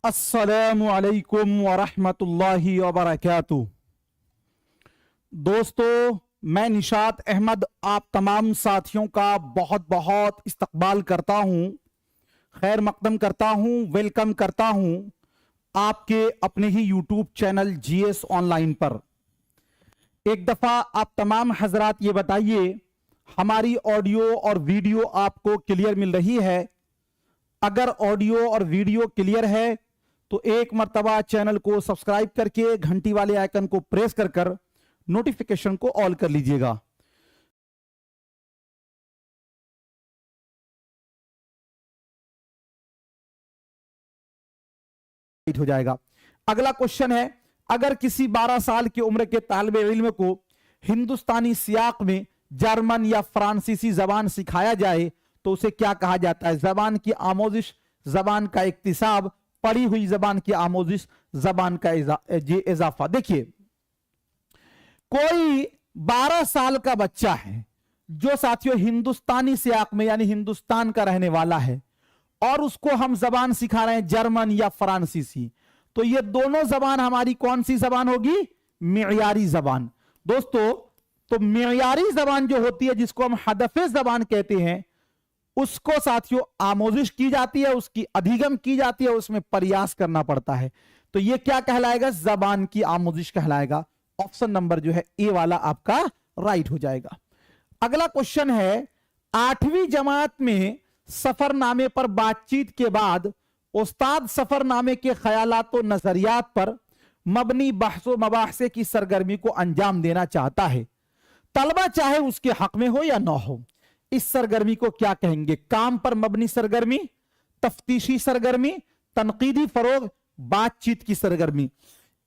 अस्सलामु अलैकुम वरहमतुल्लाहि वबरकातुहू। दोस्तों, मैं निशात अहमद आप तमाम साथियों का बहुत बहुत इस्तकबाल करता हूं, खैर मकदम करता हूं, वेलकम करता हूं आपके अपने ही यूट्यूब चैनल जीएस ऑनलाइन पर। एक दफ़ा आप तमाम हजरात ये बताइए, हमारी ऑडियो और वीडियो आपको क्लियर मिल रही है? अगर ऑडियो और वीडियो क्लियर है तो एक मर्तबा चैनल को सब्सक्राइब करके घंटी वाले आइकन को प्रेस कर नोटिफिकेशन को ऑल कर लीजिएगा। हो जाएगा। अगला क्वेश्चन है, अगर किसी 12 साल की उम्र के तालिब इल्म को हिंदुस्तानी सियाक में जर्मन या फ्रांसीसी जबान सिखाया जाए तो उसे क्या कहा जाता है? जबान की आमोजिश, जबान का इक्तिसाब, पढ़ी हुई जबान की आमोजिश, जबान का इजाफा। देखिए, कोई 12 साल का बच्चा है जो साथियों हिंदुस्तानी सियाक में यानी हिंदुस्तान का रहने वाला है और उसको हम जबान सिखा रहे हैं जर्मन या फ्रांसीसी, तो ये दोनों जबान हमारी कौन सी जबान होगी? मियारी जबान। दोस्तों, तो मियारी जबान जो होती है, जिसको हम हदफे जबान कहते हैं, उसको साथियों आमोजिश की जाती है, उसकी अधिगम की जाती है, उसमें प्रयास करना पड़ता है। तो ये क्या कहलाएगा? जबान की आमोजिश कहलाएगा। ऑप्शन नंबर जो है ए वाला आपका राइट हो जाएगा। अगला क्वेश्चन है, 8वीं जमात में सफरनामे पर बातचीत के बाद उस्ताद सफरनामे के ख्यालात और नजरियात पर मबनी बहसो मबाहसे की सरगर्मी को अंजाम देना चाहता है। तलबा चाहे उसके हक में हो या ना हो, इस सरगर्मी को क्या कहेंगे? काम पर मबनी सरगर्मी, तफ्तीशी सरगर्मी, तनकीदी फरोग, बातचीत की सरगर्मी।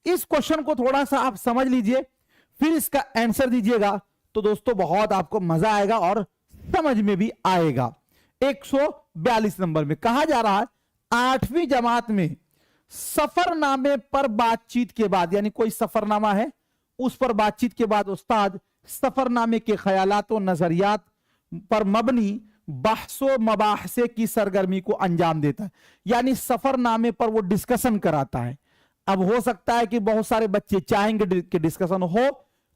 इस क्वेश्चन को थोड़ा सा आप समझ लीजिए, फिर इसका आंसर दीजिएगा, तो दोस्तों बहुत आपको मजा आएगा और समझ में भी आएगा। 142 नंबर में कहा जा रहा है, 8वीं जमात में सफरनामे पर बातचीत के बाद, यानी कोई सफरनामा है उस पर बातचीत के बाद उस्ताद सफरनामे के ख्यालात और नजरियात पर मबनी बहसो मबाहसे की सरगर्मी को अंजाम देता है, यानी सफरनामे पर वो डिस्कशन कराता है। अब हो सकता है कि बहुत सारे बच्चे चाहेंगे कि डिस्कशन हो,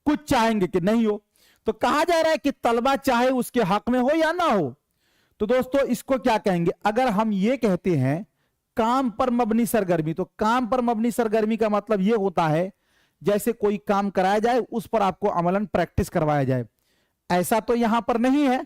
कुछ चाहेंगे कि नहीं हो, तो कहा जा रहा है कि तलबा चाहे उसके हक में हो या ना हो। तो दोस्तों इसको क्या कहेंगे? अगर हम ये कहते हैं काम पर मबनी सरगर्मी, तो काम पर मबनी सरगर्मी का मतलब यह होता है जैसे कोई काम कराया जाए उस पर आपको अमलन प्रैक्टिस करवाया जाए। ऐसा तो यहां पर नहीं है,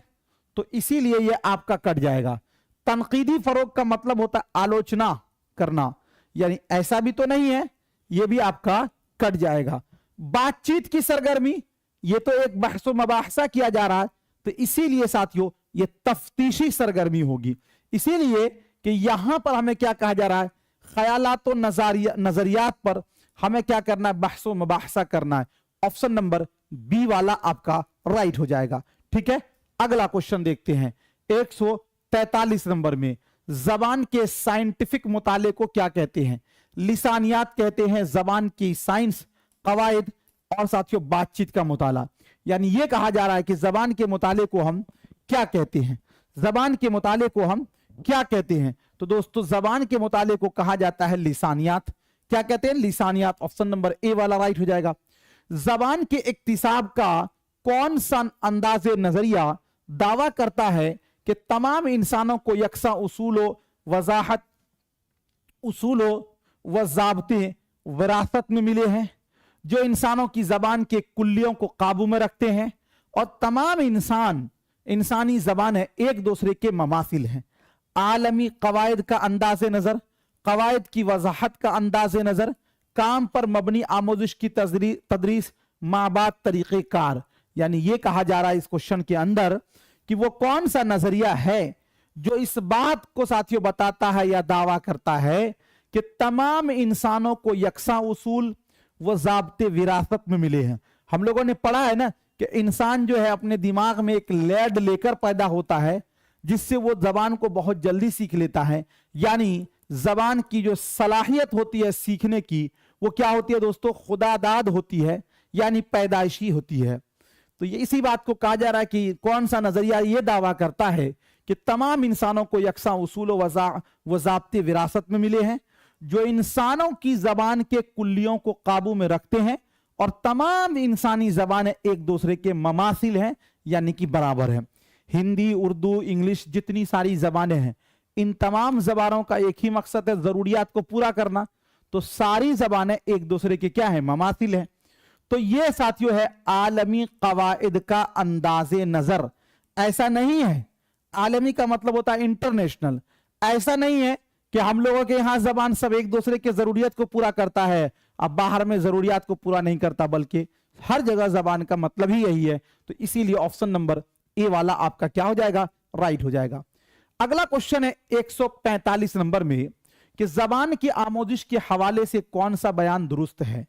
तो इसीलिए यह आपका कट जाएगा। तनकीदी फरोग का मतलब होता है आलोचना करना, यानी ऐसा भी तो नहीं है, यह भी आपका कट जाएगा। बातचीत की सरगर्मी, यह तो एक बहसो मबाहसा किया जा रहा है, तो इसीलिए साथियों यह तफ्तीशी सरगर्मी होगी। इसीलिए कि यहां पर हमें क्या कहा जा रहा है? ख्यालात और नजरियात पर हमें क्या करना है? बहसो मबाहसा करना है। ऑप्शन नंबर बी वाला आपका राइट हो जाएगा। ठीक है, अगला क्वेश्चन देखते हैं। 143 नंबर में जबान के साइंटिफिक मुताले को क्या कहते हैं? लिसानियात कहते हैं, जबान की साइंस, कवायद और साथियों बातचीत का मुताला। यानी यह कहा जा रहा है कि जबान के मुताले को हम क्या कहते हैं? जबान के मुताले को हम क्या कहते हैं? तो दोस्तों जबान के मुताले को कहा जाता है लिसानियात। क्या कहते हैं? लिसानियात। ऑप्शन नंबर ए वाला राइट हो जाएगा। जबान के इक्तिसाब का कौन सा अंदाज नजरिया दावा करता है कि तमाम इंसानों को यकसा उसूलों वजाहत, उसूलों व ज़ाब्ते विरासत में मिले हैं, जो इंसानों की जबान के कुल्लियों को काबू में रखते हैं, और तमाम इंसानी जबानें एक दूसरे के ममासिल हैं। आलमी कवायद का अंदाज नजर, कवायद की वजाहत का अंदाज नजर, काम पर मबनी आमोजिश की तदरीस, माबाद तरीके कार। यानी यह कहा जा रहा है इस क्वेश्चन के अंदर कि वो कौन सा नजरिया है जो इस बात को साथियों बताता है या दावा करता है कि तमाम इंसानों को यकसा उसूल व ज़ाब्ते विरासत में मिले हैं। हम लोगों ने पढ़ा है ना कि इंसान जो है अपने दिमाग में एक लैड लेकर पैदा होता है, जिससे वो जबान को बहुत जल्दी सीख लेता है। यानी जबान की जो सलाहियत होती है सीखने की, वो क्या होती है दोस्तों? खुदादाद होती है, यानी पैदाइशी होती है। तो ये इसी बात को कहा जा रहा है कि कौन सा नजरिया ये दावा करता है कि तमाम इंसानों को यकसा उसूल व ज़ाब्ते विरासत में मिले हैं, जो इंसानों की जबान के कुल्लियों को काबू में रखते हैं, और तमाम इंसानी जबानें एक दूसरे के ममासिल हैं, यानी कि बराबर है। हिंदी, उर्दू, इंग्लिश, जितनी सारी जबानें हैं, इन तमाम जबानों का एक ही मकसद है, जरूरियात को पूरा करना। तो सारी जबानें एक दूसरे के क्या है, ममासिल है। तो ये साथियों है आलमी कवाइद का अंदाजे नजर। ऐसा नहीं है, आलमी का मतलब होता है इंटरनेशनल। ऐसा नहीं है कि हम लोगों के यहां जबान सब एक दूसरे के जरूरियत को पूरा करता है, अब बाहर में जरूरियात को पूरा नहीं करता, बल्कि हर जगह जबान का मतलब ही यही है। तो इसीलिए ऑप्शन नंबर ए वाला आपका क्या हो जाएगा, राइट हो जाएगा। अगला क्वेश्चन है 145 नंबर में कि जबान की आमोजिश के हवाले से कौन सा बयान दुरुस्त है।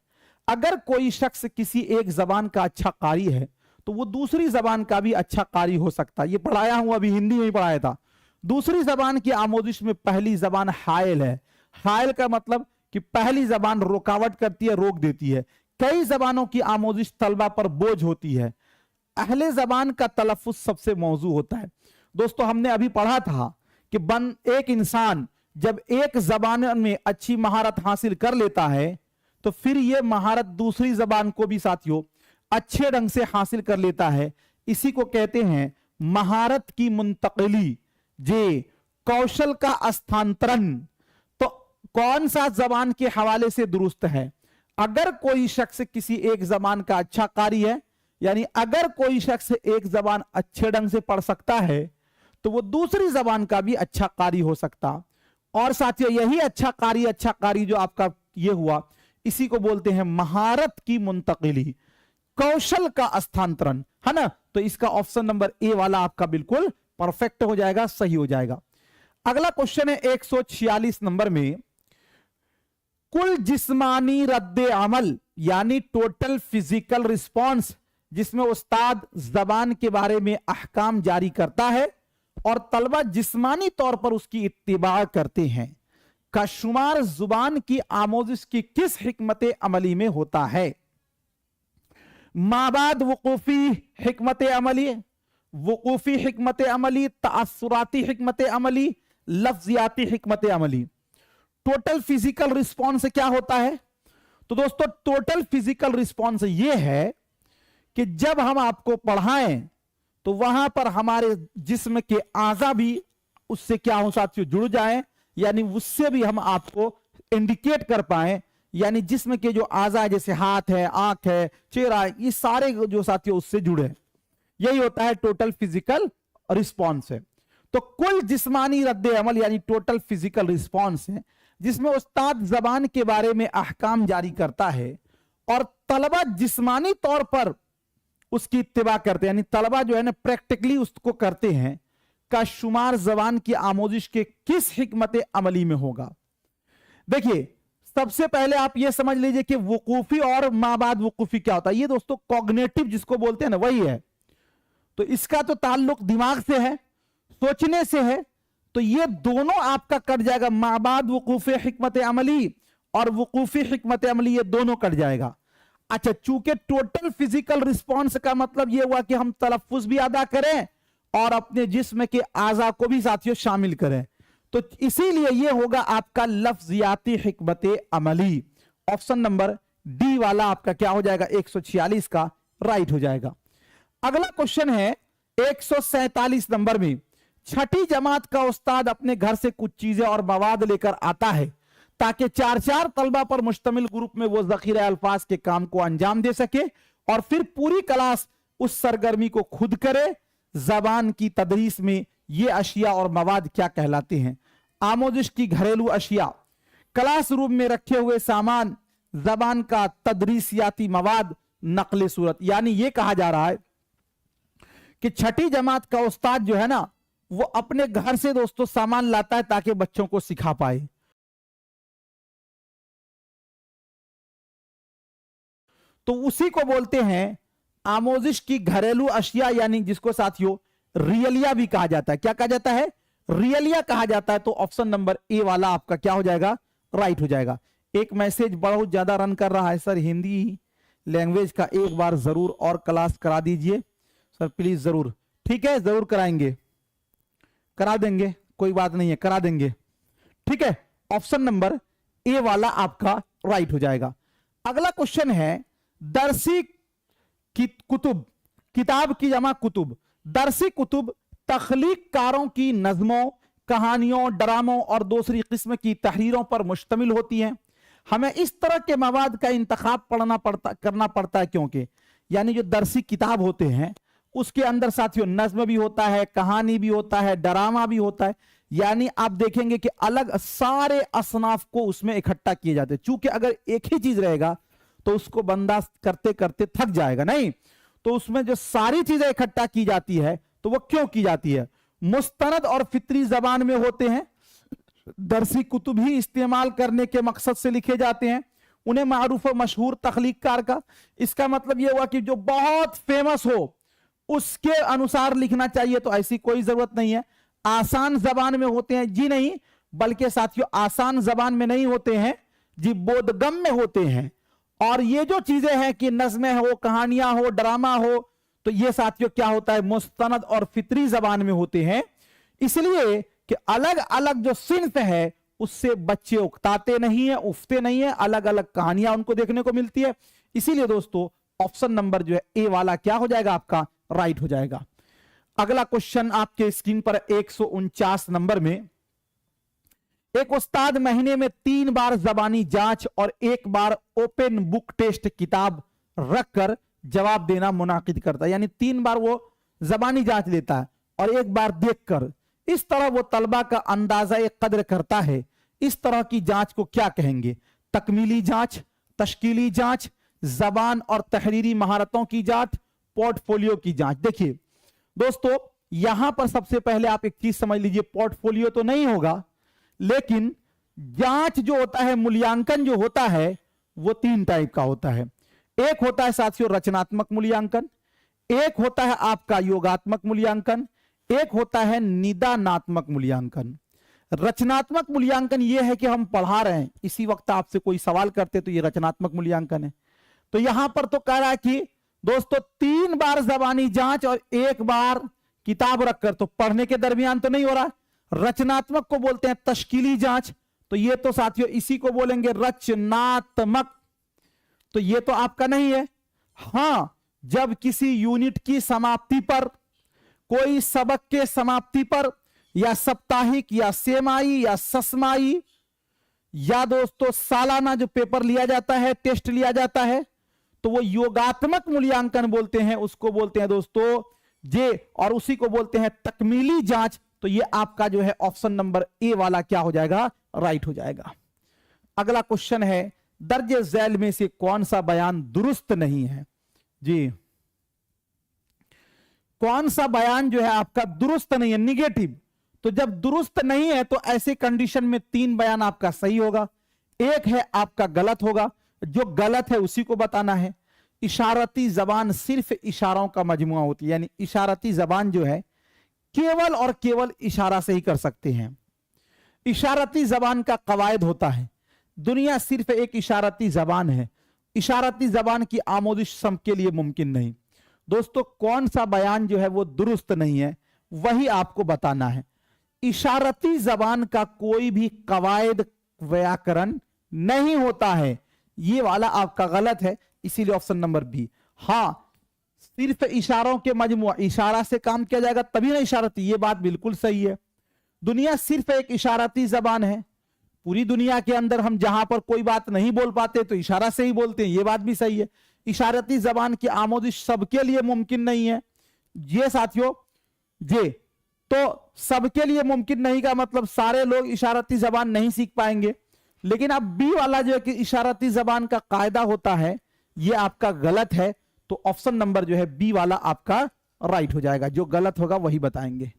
अगर कोई शख्स किसी एक जबान का अच्छा कारी है तो वो दूसरी जबान का भी अच्छा कारी हो सकता है। ये पढ़ाया हूं, अभी हिंदी में ही पढ़ाया था। दूसरी जबान की आमोजिश में पहली जबान हायल है। हायल का मतलब कि पहली जबान रुकावट करती है, रोक देती है। कई जबानों की आमोजिश तलबा पर बोझ होती है। अहले जबान का तलफ्फुज सबसे मौजू होता है। दोस्तों हमने अभी पढ़ा था कि एक इंसान जब एक जबान में अच्छी महारत हासिल कर लेता है तो फिर यह महारत दूसरी जबान को भी साथियों अच्छे ढंग से हासिल कर लेता है। इसी को कहते हैं महारत की मुंतकिली, जे कौशल का स्थानांतरण। तो कौन सा जबान के हवाले से दुरुस्त है? अगर कोई शख्स किसी एक जबान का अच्छा कारी है, यानी अगर कोई शख्स एक जबान अच्छे ढंग से पढ़ सकता है तो वो दूसरी जबान का भी अच्छा कारी हो सकता। और साथियों यही अच्छा कारी जो आपका ये हुआ, इसी को बोलते हैं महारत की मुंतकिली, कौशल का स्थानांतरण, है ना। तो इसका ऑप्शन नंबर ए वाला आपका बिल्कुल परफेक्ट हो जाएगा, सही हो जाएगा। अगला क्वेश्चन है 146 नंबर में, कुल जिस्मानी रद्द अमल यानी टोटल फिजिकल रिस्पॉन्स जिसमें उस्ताद जबान के बारे में अहकाम जारी करता है और तलबा जिस्मानी तौर पर उसकी इत्तिबा करते हैं, का शुमार जुबान की आमोजिश की किस हिकमत अमली में होता है? माबाद वकूफी हिकमत अमली, वकूफी हिकमत अमली, तासुराती हिकमत अमली, लफ्जियाती हिकमत अमली। टोटल फिजिकल रिस्पॉन्स क्या होता है? तो दोस्तों टोटल फिजिकल रिस्पॉन्स ये है कि जब हम आपको पढ़ाएं तो वहां पर हमारे जिस्म के आज़ा भी उससे क्या हो साथियों, जुड़ जाएं, यानी उससे भी हम आपको इंडिकेट कर पाए, यानी जिस्म के जो आज़ा है जैसे हाथ है, आंख है, चेहरा है, ये सारे जो साथियों उससे जुड़े, यही होता है टोटल फिजिकल रिस्पॉन्स है। तो कुल जिस्मानी रद्द अमल यानी टोटल फिजिकल रिस्पॉन्स है जिसमें उस्ताद जबान के बारे में अहकाम जारी करता है और तलबा जिस्मानी तौर पर उसकी इत्तिबा करते हैं, यानी तलबा जो है ना प्रैक्टिकली उसको करते हैं, का शुमार जबान की आमोजिश के किस हिकमत अमली में होगा? देखिए सबसे पहले आप ये समझ लीजिए कि वकूफी और माबाद वकूफी क्या होता है। ये दोस्तों कॉग्निटिव जिसको बोलते हैं ना वही है। तो इसका तो ताल्लुक दिमाग से है, सोचने से है। तो ये दोनों आपका कट जाएगा, माबाद वकूफी हिकमत अमली और वकूफी हिकमत अमली, ये दोनों कट जाएगा। अच्छा, चूंकि टोटल फिजिकल रिस्पॉन्स का मतलब यह हुआ कि हम तलफ्फुज भी अदा करें और अपने जिस्म के आज़ा को भी साथियों शामिल करें, तो इसीलिए यह होगा आपका लफ्जियाती हिकमत अमली। ऑप्शन नंबर डी वाला आपका क्या हो जाएगा, 146 का राइट हो जाएगा। अगला क्वेश्चन है 147 नंबर में, छठी जमात का उस्ताद अपने घर से कुछ चीजें और मवाद लेकर आता है ताकि 4 तलबा पर मुश्तमिल ग्रुप में वो ज़ख़ीरा अल्फाज के काम को अंजाम दे सके और फिर पूरी क्लास उस सरगर्मी को खुद करे। जबान की तदरीस में ये अशिया और मवाद क्या कहलाते हैं? आमोजिश की घरेलू अशिया, क्लासरूम में रखे हुए सामान, जबान का तदरीसियाती मवाद, नकल सूरत। यानी ये कहा जा रहा है कि छठी जमात का उस्ताद जो है ना वो अपने घर से दोस्तों सामान लाता है ताकि बच्चों को सिखा पाए। तो उसी को बोलते हैं आमोजिश की घरेलू अशिया, यानी जिसको साथियों रियलिया भी कहा जाता है। क्या कहा जाता है? रियलिया कहा जाता है। तो ऑप्शन नंबर ए वाला आपका क्या हो जाएगा, राइट हो जाएगा। एक मैसेज बहुत ज्यादा रन कर रहा है सर, हिंदी लैंग्वेज का एक बार जरूर और क्लास करा दीजिए सर प्लीज, जरूर। ठीक है, जरूर कराएंगे, करा देंगे, कोई बात नहीं है, करा देंगे। ठीक है, ऑप्शन नंबर ए वाला आपका राइट हो जाएगा। अगला क्वेश्चन है दरसी कुतुब, किताब की जमा कुतुब। दरसी कुतुब तख्लीककारों की नज्मों, कहानियों, ड्रामों और दूसरी किस्म की तहरीरों पर मुश्तमिल होती हैं। हमें इस तरह के मवाद का इंतखाब करना पड़ता है, क्योंकि यानी जो दरसी किताब होते हैं उसके अंदर साथियों नज्म भी होता है, कहानी भी होता है, ड्रामा भी होता है। यानी आप देखेंगे कि अलग सारे असनाफ को उसमें इकट्ठा किए जाते हैं। चूंकि अगर एक ही चीज रहेगा तो उसको बंदा करते करते थक जाएगा, नहीं तो उसमें जो सारी चीजें इकट्ठा की जाती है तो वो क्यों की जाती है? मुस्तनद और फितरी जबान में होते हैं। दरसी कुतुब ही इस्तेमाल करने के मकसद से लिखे जाते हैं। उन्हें मारूफ और मशहूर तख्लीककार का, इसका मतलब यह हुआ कि जो बहुत फेमस हो उसके अनुसार लिखना चाहिए, तो ऐसी कोई जरूरत नहीं है। आसान जबान में होते हैं जी नहीं, बल्कि साथियों आसान जबान में नहीं होते हैं जी, बोधगम में होते हैं। और ये जो चीजें हैं कि नज़्में हो, कहानियां हो, ड्रामा हो, तो ये साथियों क्या होता है? मुस्तनद और फितरी जबान में होते हैं। इसलिए कि अलग अलग जो सिन्फ है उससे बच्चे उकताते नहीं है, उफते नहीं है, अलग अलग कहानियां उनको देखने को मिलती है। इसीलिए दोस्तों ऑप्शन नंबर जो है ए वाला क्या हो जाएगा? आपका राइट हो जाएगा। अगला क्वेश्चन आपके स्क्रीन पर 149 नंबर में, एक उस्ताद महीने में 3 बार जबानी जांच और 1 बार ओपन बुक टेस्ट किताब रखकर जवाब देना मुनाकिद करता है। यानी 3 बार वो जबानी जांच लेता है और 1 बार देखकर, इस तरह वो तलबा का अंदाजा कद्र करता है। इस तरह की जांच को क्या कहेंगे? तकमीली जांच, तश्कीली जांच, जबान और तहरीरी महारतों की जांच, पोर्टफोलियो की जांच। देखिए दोस्तों यहां पर सबसे पहले आप एक चीज समझ लीजिए, पोर्टफोलियो तो नहीं होगा, लेकिन जांच जो होता है, मूल्यांकन जो होता है वो 3 टाइप का होता है। एक होता है साथियों रचनात्मक मूल्यांकन, एक होता है आपका योगात्मक मूल्यांकन, एक होता है निदानात्मक मूल्यांकन। रचनात्मक मूल्यांकन यह है कि हम पढ़ा रहे हैं, इसी वक्त आपसे कोई सवाल करते तो ये रचनात्मक मूल्यांकन है। तो यहां पर तो कह रहा है कि दोस्तों 3 बार जबानी जांच और 1 बार किताब रखकर, तो पढ़ने के दरमियान तो नहीं हो रहा। रचनात्मक को बोलते हैं तश्कीली जांच, तो ये तो साथियों इसी को बोलेंगे रचनात्मक, तो ये तो आपका नहीं है। हां, जब किसी यूनिट की समाप्ति पर, कोई सबक के समाप्ति पर, या साप्ताहिक या सेमाई या ससमाई, या दोस्तों सालाना जो पेपर लिया जाता है, टेस्ट लिया जाता है, तो वो योगात्मक मूल्यांकन बोलते हैं, उसको बोलते हैं दोस्तों जे, और उसी को बोलते हैं तकमीली जांच। तो ये आपका जो है ऑप्शन नंबर ए वाला क्या हो जाएगा? राइट हो जाएगा। अगला क्वेश्चन है दर्ज झैल में से कौन सा बयान दुरुस्त नहीं है? जी, कौन सा बयान जो है आपका दुरुस्त नहीं है, निगेटिव? तो जब दुरुस्त नहीं है तो ऐसे कंडीशन में 3 बयान आपका सही होगा, एक है आपका गलत होगा। जो गलत है उसी को बताना है। इशारती जबान सिर्फ इशारों का मजमुआ होती है, यानी इशारती जबान जो है केवल और केवल इशारा से ही कर सकते हैं। इशारती जबान का कवायद होता है, दुनिया सिर्फ एक इशारती जबान है, इशारती जबान की आमोदिश सबके लिए मुमकिन नहीं। दोस्तों कौन सा बयान जो है वो दुरुस्त नहीं है वही आपको बताना है। इशारती जबान का कोई भी कवायद व्याकरण नहीं होता है, ये वाला आपका गलत है, इसीलिए ऑप्शन नंबर बी। हां, सिर्फ इशारों के मजमुआ, इशारा से काम किया जाएगा तभी ना इशारती, ये बात बिल्कुल सही है। दुनिया सिर्फ एक इशारती जबान है, पूरी दुनिया के अंदर हम जहां पर कोई बात नहीं बोल पाते तो इशारा से ही बोलते हैं, ये बात भी सही है। इशारती जबान की आमोदिश सबके लिए मुमकिन नहीं है, ये साथियों जे, तो सबके लिए मुमकिन नहीं का मतलब सारे लोग इशारती जबान नहीं सीख पाएंगे। लेकिन अब बी वाला जो है कि इशारती जबान का कायदा होता है, ये आपका गलत है। तो ऑप्शन नंबर जो है बी वाला आपका राइट हो जाएगा, जो गलत होगा वही बताएंगे।